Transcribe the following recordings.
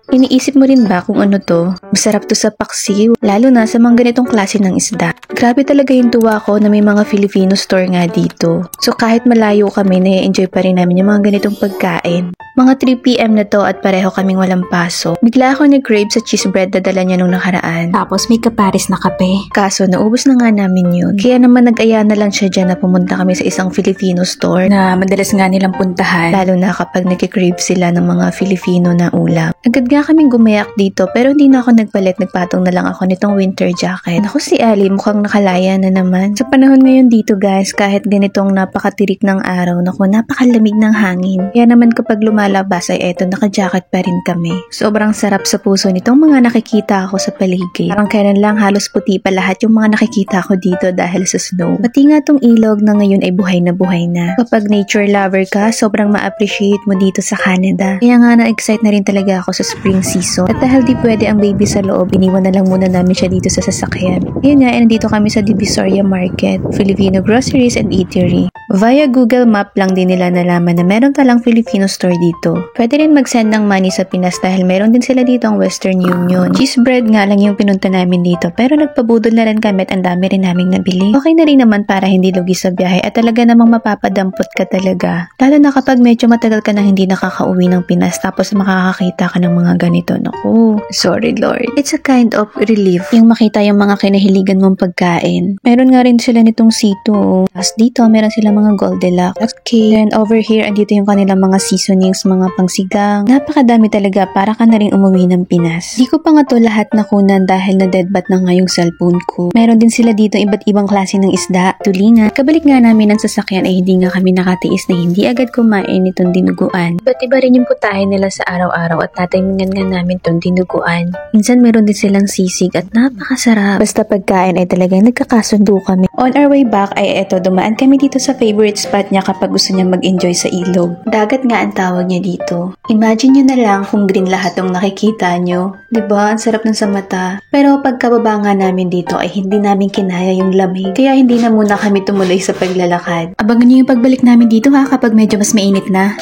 Iniisip mo rin ba kung ano to? Masarap to sa paksiw, lalo na sa mga ganitong klase ng isda. Grabe talaga yung tuwa ko na may mga Filipino store nga dito. So kahit malayo kami, na-enjoy pa rin namin yung mga ganitong pagkain. Mga 3 PM na to at pareho kaming walang pasok. Bigla ako nag-crave sa cheese bread na dala niya nung nakaraan. Tapos may kapares na kape. Kaso naubos na nga namin yun. Kaya naman nag-aya na lang siya dyan na pumunta kami sa isang Filipino store Na madalas nga nilang puntahan. lalo na kapag nag-crave sila ng mga Filipino na ulam. Agad nga kaming gumayak dito pero hindi na ako nagpalit, nagpatong na lang ako nitong winter jacket. Ako si Ali, mukhang nakalaya na naman. Sa panahon ngayon dito guys, kahit ganitong napakatirik ng araw, naku, napakalamig ng hangin. Kaya naman kapag lumalabas ay eto, naka-jacket pa rin kami. Sobrang sarap sa puso nitong mga nakikita ako sa paligid. Parang kailan lang halos puti pa lahat yung mga nakikita ko dito dahil sa snow. Pati nga tong ilog na ngayon ay buhay na buhay na. Kapag nature lover ka, sobrang ma-appreciate mo dito sa Canada. Kaya nga na-excite na rin talaga ako sa spring season. At dahil di pwede ang baby sa loob, iniwan na lang muna namin siya dito sa sasakyan. Ngayon nga, nandito kami sa Divisoria Market, Filipino Groceries and Eatery. Via Google Map lang din nila nalaman na meron palang Filipino store dito. Pwede rin mag-send ng money sa Pinas dahil meron din sila dito ang Western Union. Cheese bread nga lang yung pinunta namin dito pero nagpabudol na rin kami at ang dami rin naming nabili. Okay na rin naman para hindi lugi sa biyahe at talaga namang mapapadampot ka talaga. Lalo na kapag medyo matagal ka na hindi nakakauwi ng Pinas tapos makakakita ka ng mga ganito. Naku, sorry Lord. It's a kind of relief yung makita yung mga kinahiligan mong pagkain. Meron nga rin sila nitong sito. Tapos dito meron sila mga Goldilocks cake. And over here, andito yung kanilang mga seasonings, mga pangsigang. Napakadami talaga para ka na rin umuwi ng Pinas. Di ko pa nga to lahat nakunan dahil na deadbat na nga yung cellphone ko. Meron din sila dito iba't ibang klase ng isda, tulingan. Kabalik nga namin ng sasakyan ay hindi nga kami nakatiis na hindi agad kumain nitong dinuguan. Iba't iba rin yung putahe nila sa araw-araw at tatimingan nga namin tong dinuguan. Minsan meron din silang sisig at napakasarap. Basta pagkain ay talagang nagkakasundo kami. On our way back ay eto, dumaan kami dito sa favorite spot niya kapag gusto niya mag-enjoy sa ilog. Dagat nga ang tawag niya dito. Imagine nyo na lang kung green lahat ng nakikita nyo. Diba? Ang sarap ng sa mata. Pero pagkababa nga namin dito ay hindi namin kinaya yung lamig. Kaya hindi na muna kami tumuloy sa paglalakad. Abangan nyo yung pagbalik namin dito ha kapag medyo mas mainit na.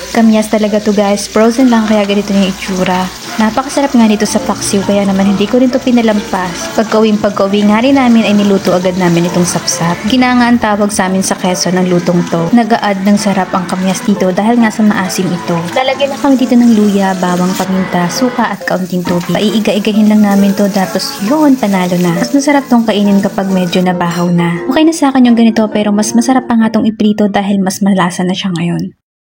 Kamyas talaga to guys. Frozen lang kaya ganito yung itsura. Napakasarap nga dito sa paksiw kaya naman hindi ko rin to pinalampas. Pagka-uwi nga rin namin ay niluto agad namin itong sapsap. Ginanga ang tawag sa amin sa Quezon ng lutong to. Nag-a-add ng sarap ang kamyas dito dahil nga sa maasim ito. Lalagyan na kami dito ng luya, bawang, paminta, suka at kaunting tubig. Paiiga-igahin lang namin to tapos yun, panalo na. Mas masarap tong kainin kapag medyo nabahaw na. Okay na sa akin yung ganito pero mas masarap pa nga tong iprito dahil mas malasa na siya ngayon.